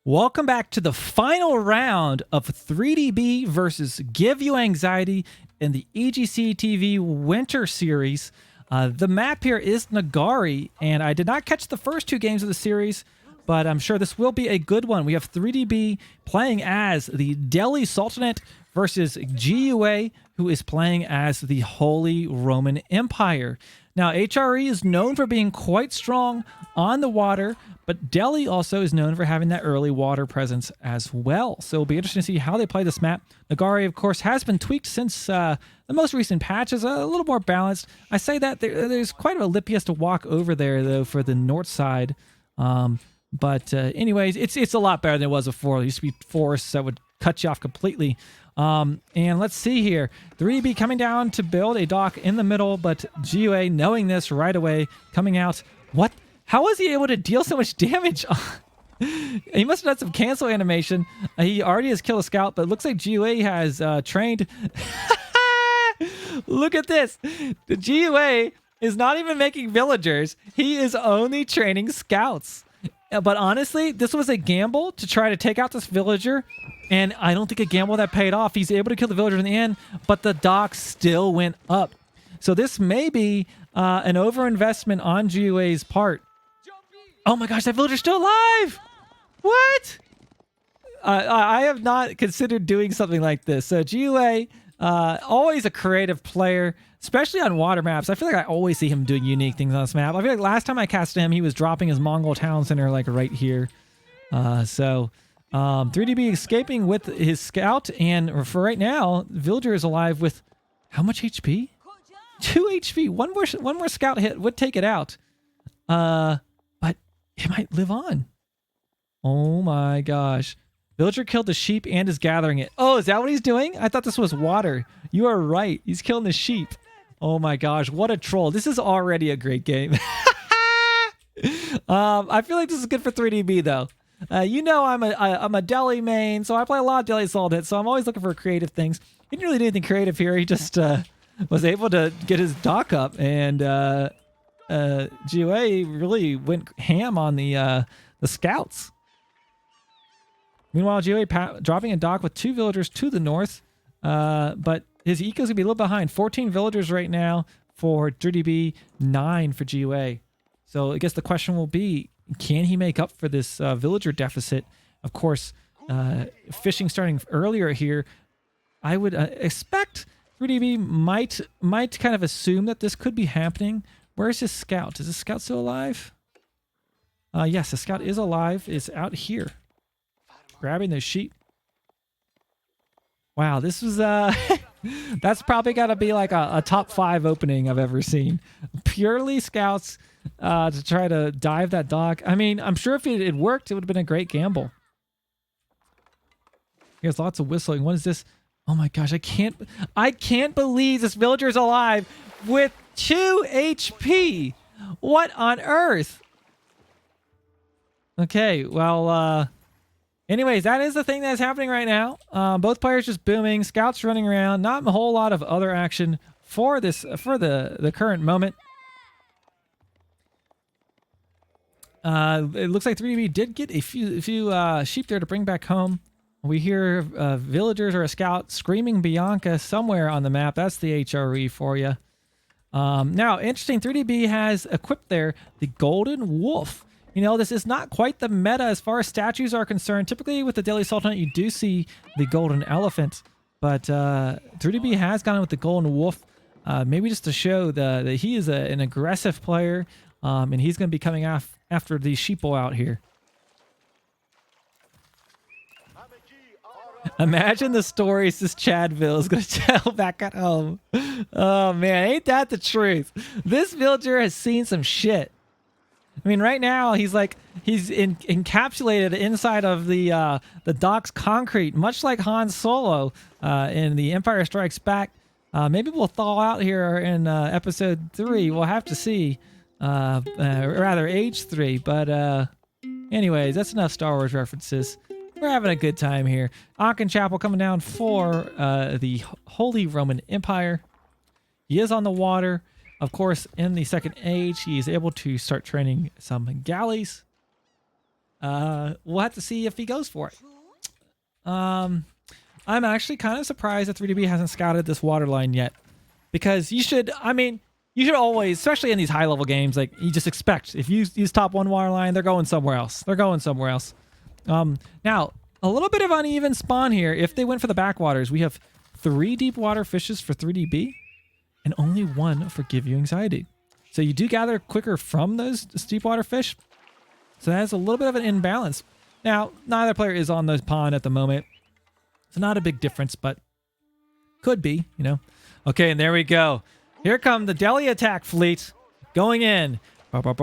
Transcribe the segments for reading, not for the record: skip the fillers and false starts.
Welcome back to the final round of 3DB versus Give You Anxiety in the EGC TV Winter Series. The map here is Nagari, and I did not catch the first two games of the series, but I'm sure this will be a good one. We have 3DB playing as the Delhi Sultanate versus GUA, who is playing as the Holy Roman Empire. Now, HRE is known for being quite strong on the water, but Delhi also is known for having that early water presence as well. So it'll be interesting to see how they play this map. Nagari, of course, has been tweaked since the most recent patches, a little more balanced. I say that there's quite a lip he has to walk over there, though, for the north side. But anyways, it's a lot better than it was before. There used to be forests that would cut you off completely. And let's see here. 3DB coming down to build a dock in the middle, but GUA knowing this right away, coming out. What? How was he able to deal so much damage? He must have done some cancel animation. He already has killed a scout, but it looks like GUA has trained. Look at this. The GUA is not even making villagers. He is only training scouts. But honestly, this was a gamble to try to take out this villager. And I don't think a gamble that paid off. He's able to kill the villager in the end, but the dock still went up. So this may be an overinvestment on GUA's part. Oh my gosh, that villager's still alive! What? I have not considered doing something like this. So GUA, always a creative player, especially on water maps. I feel like I always see him doing unique things on this map. I feel like last time I casted him, he was dropping his Mongol town center like right here. 3DB escaping with his scout, and for right now, villager is alive with how much HP? 2 HP. One more scout hit would take it out. But it might live on. Oh my gosh. Villager killed the sheep and is gathering it. Oh, is that what he's doing? I thought this was water. You are right. He's killing the sheep. Oh my gosh, what a troll. This is already a great game. I feel like this is good for 3DB though. You know I'm a Delhi main, so I play a lot of Delhi Assault hits, so I'm always looking for creative things. He didn't really do anything creative here. He just was able to get his dock up, and GUA really went ham on the scouts. Meanwhile, GUA dropping a dock with 2 villagers to the north, but his eco's going to be a little behind. 14 villagers right now for 3DB, 9 for GUA. So I guess the question will be, can he make up for this villager deficit? Of course, fishing starting earlier here. I would expect 3DB might kind of assume that this could be happening. Where's his scout? Is the scout still alive? Yes, the scout is alive. It's out here, grabbing those sheep. Wow, this was that's probably got to be like a top 5 opening I've ever seen. Purely scouts to try to dive that dock. I mean, I'm sure if it had worked, it would have been a great gamble. Here's lots of whistling. What is this? Oh my gosh, I can't believe this villager is alive with 2 HP. What on earth? Okay, well, anyways, that is the thing that's happening right now. Both players just booming, scouts running around, not a whole lot of other action for the current moment. It looks like 3DB did get a few sheep there to bring back home. We hear villagers or a scout screaming Bianca somewhere on the map. That's the HRE for you. Now, interesting, 3DB has equipped there the Golden Wolf. You know, this is not quite the meta as far as statues are concerned. Typically with the Delhi Sultanate, you do see the Golden Elephant, but 3DB has gone with the Golden Wolf, maybe just to show that he is an aggressive player, and he's going to be coming after the sheeple out here. Imagine the stories this Chadville is going to tell back at home. Oh man, ain't that the truth? This villager has seen some shit. I mean, right now he's encapsulated inside of the dock's concrete, much like Han Solo in The Empire Strikes Back. Maybe we'll thaw out here in episode 3. We'll have to see. Rather age 3. But anyways, that's enough Star Wars references. We're having a good time here. Aachen Chapel coming down for the Holy Roman Empire. He is on the water. Of course, in the second age, he is able to start training some galleys. We'll have to see if he goes for it. I'm actually kind of surprised that 3DB hasn't scouted this water line yet, because you should. I mean, you should always, especially in these high level games, like you just expect if you use top 1 water line, they're going somewhere else. They're going somewhere else. Now a little bit of uneven spawn here. If they went for the backwaters, we have 3 deep water fishes for 3DB and only 1 for Give You Anxiety. So you do gather quicker from those deep water fish. So that's a little bit of an imbalance. Now, neither player is on the pond at the moment. So not a big difference, but could be, you know. Okay, and there we go. Here come the deli attack fleet going in. Okay,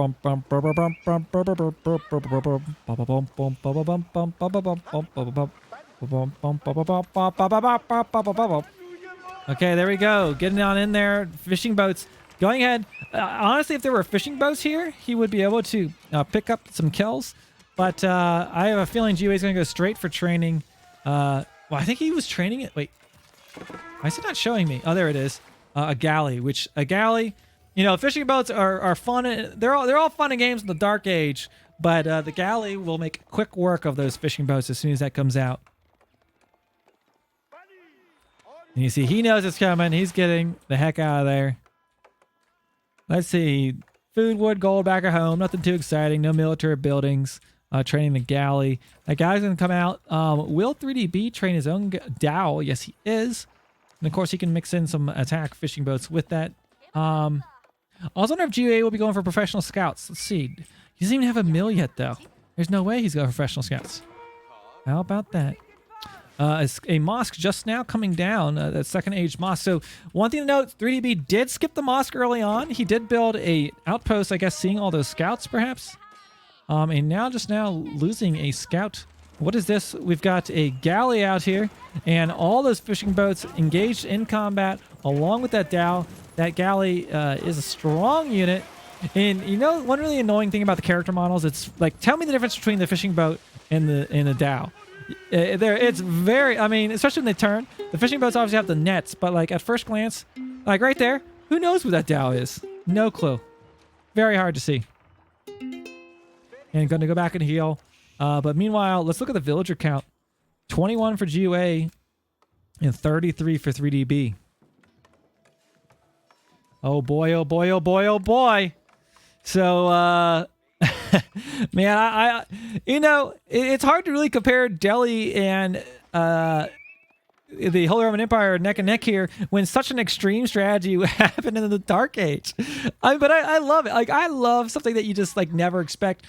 there we go. Getting on in there. Fishing boats. Going ahead. Honestly, if there were fishing boats here, he would be able to pick up some kills. But I have a feeling GUA is going to go straight for training. Well, I think he was training it. Wait. Why is it not showing me? Oh, there it is. A galley, you know, fishing boats are fun. They're all fun and games in the Dark Age, but the galley will make quick work of those fishing boats as soon as that comes out. And you see, he knows it's coming. He's getting the heck out of there. Let's see. Food, wood, gold back at home. Nothing too exciting. No military buildings. Training the galley. That galley's going to come out. Will 3DB train his own dhow? Yes, he is. And of course, he can mix in some attack fishing boats with that. I was wondering if GUA will be going for professional scouts. Let's see. He doesn't even have a mill yet, though. There's no way he's going for professional scouts. How about that? A mosque just now coming down, that second age mosque. So one thing to note, 3DB did skip the mosque early on. He did build a outpost, I guess, seeing all those scouts, perhaps. And now just now losing a scout. What is this? We've got a galley out here and all those fishing boats engaged in combat along with that dhow. That galley is a strong unit. And you know, one really annoying thing about the character models, it's like, tell me the difference between the fishing boat and the dhow. It's very, I mean, especially when they turn. The fishing boats obviously have the nets, but like at first glance, like right there, who knows who that dhow is? No clue. Very hard to see. And going to go back and heal. But meanwhile, let's look at the villager count. 21 for GUA and 33 for 3DB. Oh boy, oh boy, oh boy, oh boy. So, man, I you know, it's hard to really compare Delhi and the Holy Roman Empire neck and neck here when such an extreme strategy happened in the Dark Age. But I love it. Like, I love something that you just like never expect.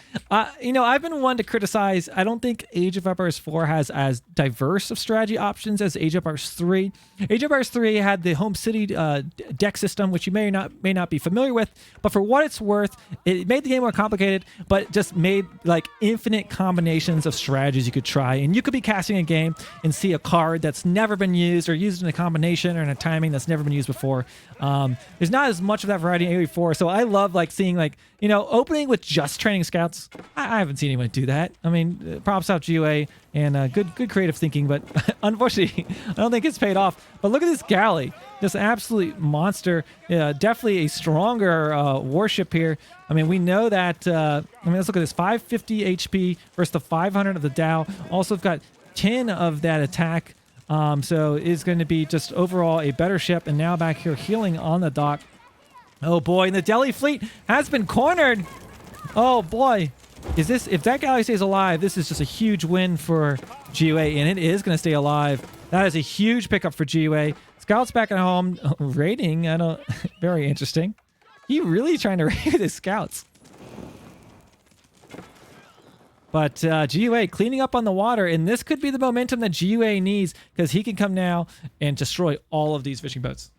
You know, I've been one to criticize. I don't think Age of Empires 4 has as diverse of strategy options as Age of Empires 3. Age of Empires 3 had the home city deck system, which you may not be familiar with. But for what it's worth, it made the game more complicated, but just made like infinite combinations of strategies you could try. And you could be casting a game and see a card that's never been used or used in a combination or in a timing that's never been used before. There's not as much of that variety in AoE4, so I love like seeing like, you know, opening with just training scouts. I haven't seen anyone do that. I mean, props out GUA and good creative thinking, but unfortunately I don't think it's paid off. But look at this galley, just absolute monster. Definitely a stronger warship here. I mean, we know that I mean, let's look at this, 550 HP versus the 500 of the dhow. Also got 10 of that attack. So it's going to be just overall a better ship. And now back here healing on the dock. Oh boy, and the Delhi fleet has been cornered. Oh boy. If that galley stays alive, this is just a huge win for GUA, and it is going to stay alive. That is a huge pickup for GUA. Scouts back at home raiding. Very interesting. He really trying to raid his scouts. But GUA cleaning up on the water, and this could be the momentum that GUA needs because he can come now and destroy all of these fishing boats.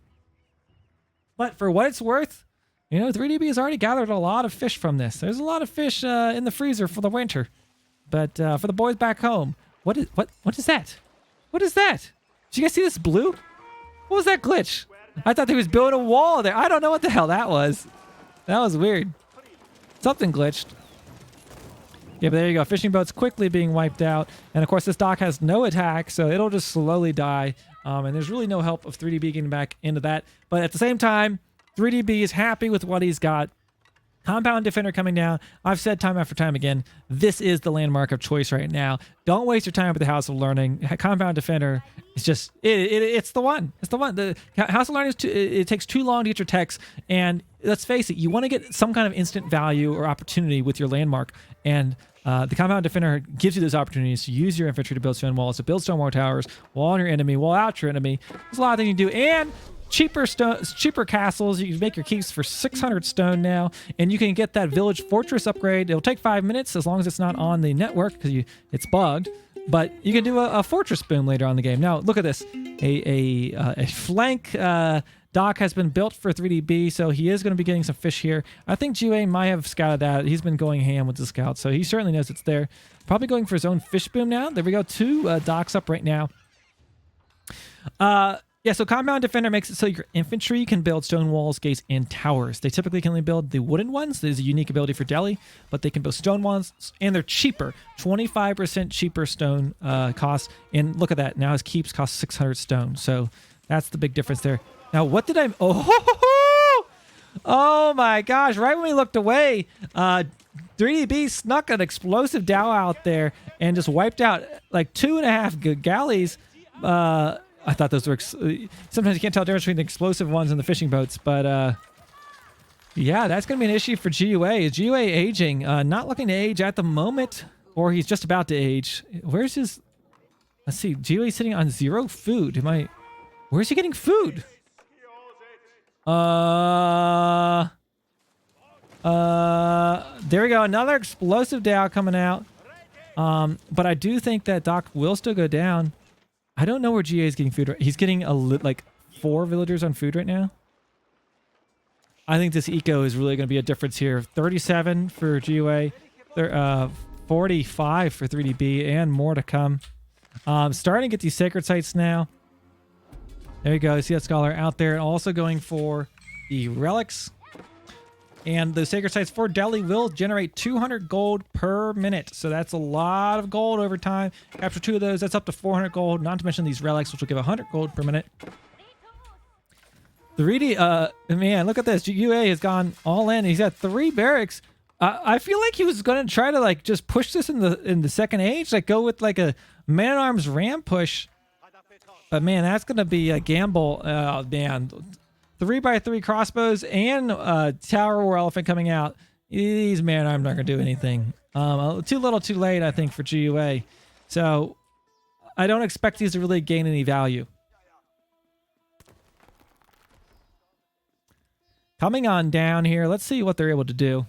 But for what it's worth, you know, 3DB has already gathered a lot of fish from this. There's a lot of fish in the freezer for the winter. But for the boys back home, what is that? What is that? Did you guys see this blue? What was that glitch? I thought they was building a wall there. I don't know what the hell that was. That was weird. Something glitched. Yeah, but there you go. Fishing boats quickly being wiped out. And of course, this dock has no attack, so it'll just slowly die. And there's really no help of 3DB getting back into that. But at the same time, 3DB is happy with what he's got. Compound Defender coming down. I've said time after time again, this is the landmark of choice right now. Don't waste your time with the House of Learning. Compound Defender is just, it's the one. It's the one. The House of Learning, it takes too long to get your techs. And let's face it, you want to get some kind of instant value or opportunity with your landmark. And the Compound Defender gives you those opportunities to use your infantry to build stone walls, to build stone wall towers, wall on your enemy, wall out your enemy. There's a lot of things you can do. And cheaper castles. You can make your keeps for 600 stone now, and you can get that village fortress upgrade. It'll take 5 minutes as long as it's not on the network because it's bugged. But you can do a fortress boom later on in the game. Now look at this. A flank dock has been built for 3DB, so he is going to be getting some fish here. I think GUA might have scouted that. He's been going ham with the scout, so he certainly knows it's there. Probably going for his own fish boom now. There we go. 2 docks up right now. Yeah, so Compound Defender makes it so your infantry can build stone walls, gates, and towers. They typically can only build the wooden ones. There's a unique ability for Delhi, but they can build stone ones, and they're cheaper. 25% cheaper stone cost. And look at that. Now his keeps cost 600 stone. So that's the big difference there. Now, what did I... Oh my gosh. Right when we looked away, 3DB snuck an explosive Dow out there and just wiped out like 2.5 galleys. I thought those were... Sometimes you can't tell the difference between the explosive ones and the fishing boats, but yeah, that's going to be an issue for GUA. Is GUA aging? Not looking to age at the moment, or he's just about to age. Where's his... Let's see. GUA sitting on 0 food. Where's he getting food? There we go. Another explosive Dow coming out. But I do think that Doc will still go down. I don't know where GA is getting food. He's getting like 4 villagers on food right now. I think this eco is really going to be a difference here. 37 for GUA, 45 for 3DB, and more to come. Starting to get these sacred sites now. There you go. You see that scholar out there, and also going for the relics. And the sacred sites for Delhi will generate 200 gold per minute. So that's a lot of gold over time. Capture 2 of those, that's up to 400 gold. Not to mention these relics, which will give 100 gold per minute. The Reedy, man, look at this. GUA has gone all in. He's got 3 barracks. I feel like he was going to try to like just push this in the second age, like go with like a man-at-arms ram push. But man, that's going to be a gamble. Oh man. 3x3 crossbows and Tower War Elephant coming out. These man-arms aren't going to do anything. Too little too late, I think, for GUA. So I don't expect these to really gain any value. Coming on down here, let's see what they're able to do.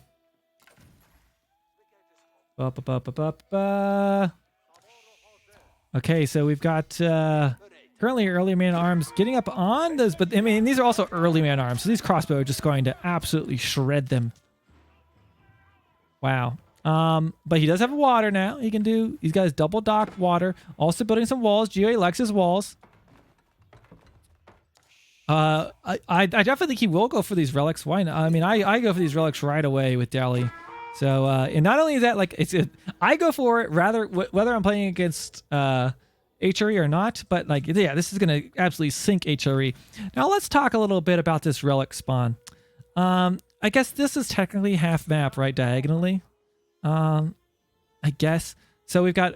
Okay, so we've got... currently, early man-at-arms getting up on those, but I mean, these are also early man-at-arms, so these crossbow are just going to absolutely shred them. Wow. But he does have water now. He's got his double dock water, also building some walls. GUA likes his walls. I definitely think he will go for these relics. Why not? I mean, I go for these relics right away with Delhi. So, and not only is that, like, I go for it rather, whether I'm playing against, HRE or not, but like, yeah, this is going to absolutely sink HRE. Now let's talk a little bit about this relic spawn. I guess this is technically half map, right? Diagonally. I guess. So we've got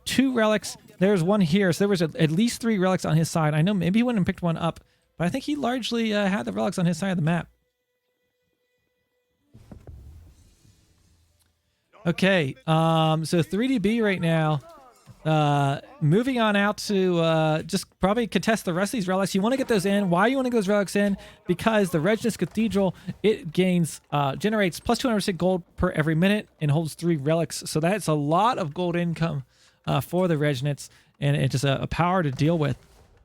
2 relics. There's one here. So there was at least 3 relics on his side. I know maybe he went and picked one up, but I think he largely had the relics on his side of the map. Okay. So 3DB right now. Moving on out to just probably contest the rest of these relics. You want to get those in. Why you want to get those relics in? Because the Reginus Cathedral, it generates plus 200% gold per every minute and holds 3 relics. So that's a lot of gold income for the Reginets, and it's just a power to deal with.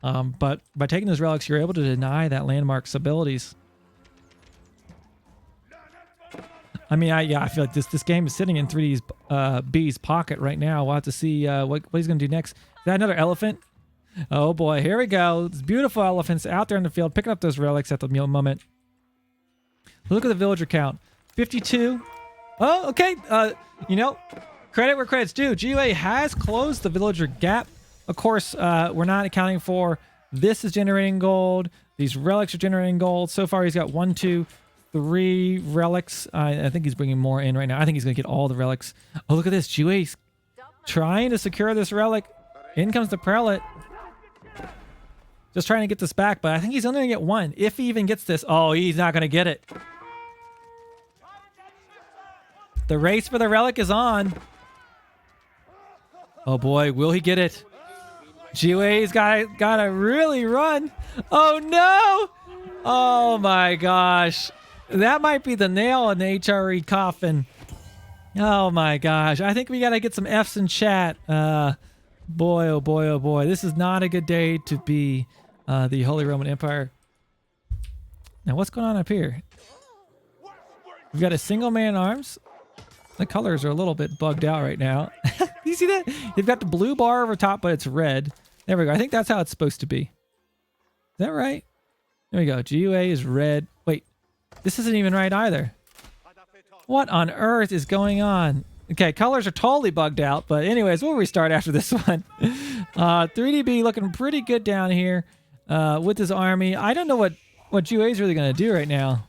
But by taking those relics, you're able to deny that landmark's abilities. I mean, I feel like this game is sitting in 3D's pocket right now. We'll have to see what he's going to do next. Is that another elephant? Oh boy, here we go. These beautiful elephants out there in the field, picking up those relics at the moment. Look at the villager count. 52. Oh, okay. You know, credit where credit's due. GUA has closed the villager gap. Of course, we're not accounting for this is generating gold. These relics are generating gold. So far, he's got 1, 2, 3 relics. I think he's bringing more in right now. I think he's going to get all the relics. Oh, look at this. GUA's trying to secure this relic. In comes the prelate. Just trying to get this back, but I think he's only going to get 1. If he even gets this. Oh, he's not going to get it. The race for the relic is on. Oh boy, will he get it? GUA's gotta really run. Oh no! Oh my gosh. That might be the nail in the HRE coffin. Oh my gosh. I think we gotta get some F's in chat. Boy, oh boy, oh boy. This is not a good day to be the Holy Roman Empire. Now what's going on up here? We've got a single man arms. The colors are a little bit bugged out right now. You see that? They've got the blue bar over top, but it's red. There we go. I think that's how it's supposed to be. Is that right? There we go. GUA is red. Wait, this isn't even right either. What on earth is going on? Okay, colors are totally bugged out, but anyways, we'll restart after this one. 3DB looking pretty good down here with his army. I don't know what GUA is really going to do right now.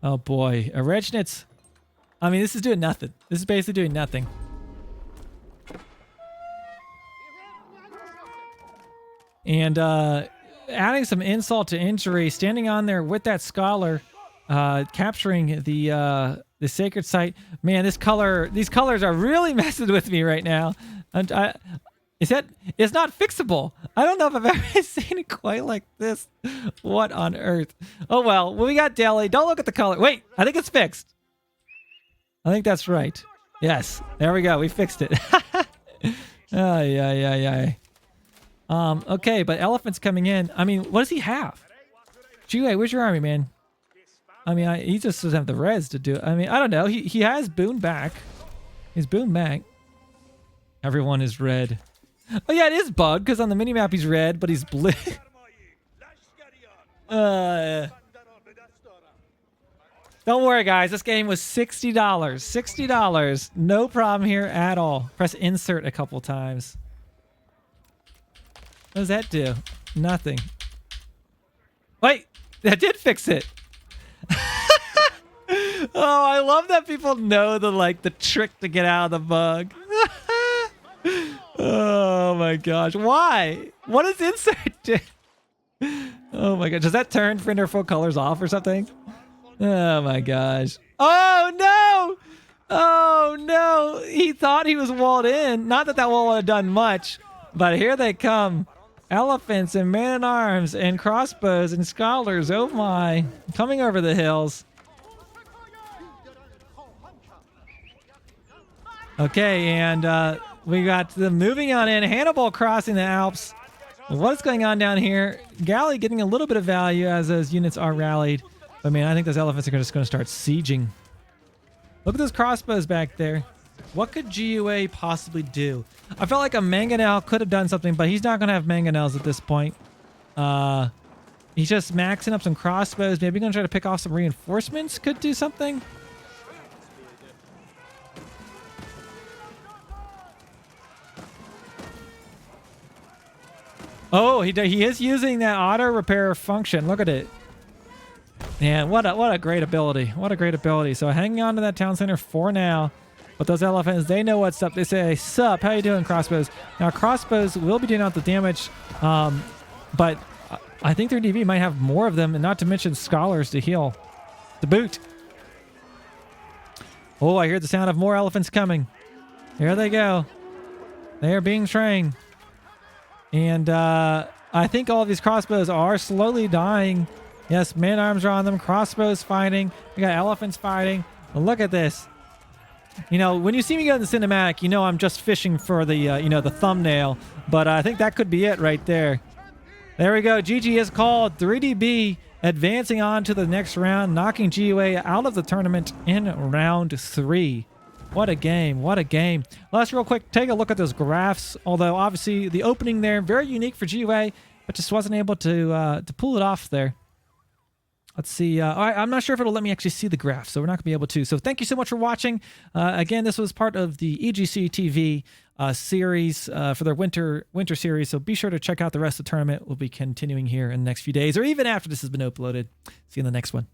Oh boy, Orechnitz. I mean, this is doing nothing. This is basically doing nothing. And adding some insult to injury, standing on there with that scholar, capturing the sacred site. Man, these colors are really messing with me right now. It's not fixable. I don't know if I've ever seen it quite like this. What on earth? Oh well, we got Delhi. Don't look at the color. Wait, I think it's fixed. I think that's right. Yes, there we go. We fixed it. Oh, yeah. Okay, but elephant's coming in. I mean, what does he have? GUA, where's your army, man? I mean, he just doesn't have the res to do it. I mean, I don't know. He has Boone back. He's Boone back. Everyone is red. Oh yeah, it is bugged because on the minimap he's red, but he's blue. Don't worry, guys. This game was $60. $60. No problem here at all. Press insert a couple times. What does that do? Nothing. Wait, that did fix it. Oh, I love that people know the trick to get out of the bug. Oh my gosh. Why? What does insert do? Oh my god. Does that turn printer full colors off or something? Oh my gosh. Oh no! Oh no! He thought he was walled in. Not that wall would have done much, but here they come. Elephants and man-at-arms and crossbows and scholars. Oh my. Coming over the hills. Okay, and we got them moving on in. Hannibal crossing the Alps. What's going on down here? Galley getting a little bit of value as those units are rallied. But man, I think those elephants are just going to start sieging. Look at those crossbows back there. What could GUA possibly do? I felt like a mangonel could have done something, but he's not going to have mangonels at this point. He's just maxing up some crossbows. Maybe going to try to pick off some reinforcements. Could do something. Oh, he is using that auto repair function. Look at it. Man, what a great ability. What a great ability. So hanging on to that town center for now. But those elephants, they know what's up. They say, sup, how you doing, crossbows? Now, crossbows will be doing out the damage. But I think their DV might have more of them, and not to mention scholars to heal. To boot. Oh, I hear the sound of more elephants coming. Here they go. They are being trained. And I think all of these crossbows are slowly dying. Yes, man-arms are on them. Crossbows fighting. We got elephants fighting. But look at this. You know, when you see me go in the cinematic, you know I'm just fishing for the, the thumbnail. But I think that could be it right there. There we go. GG is called. 3DB advancing on to the next round, knocking GUA out of the tournament in round 3. What a game. What a game. Let's real quick take a look at those graphs. Although, obviously, the opening there, very unique for GUA, but just wasn't able to pull it off there. Let's see. All right, I'm not sure if it'll let me actually see the graph, so we're not going to be able to. So thank you so much for watching. Again, this was part of the EGC TV series for their winter series. So be sure to check out the rest of the tournament. We'll be continuing here in the next few days or even after this has been uploaded. See you in the next one.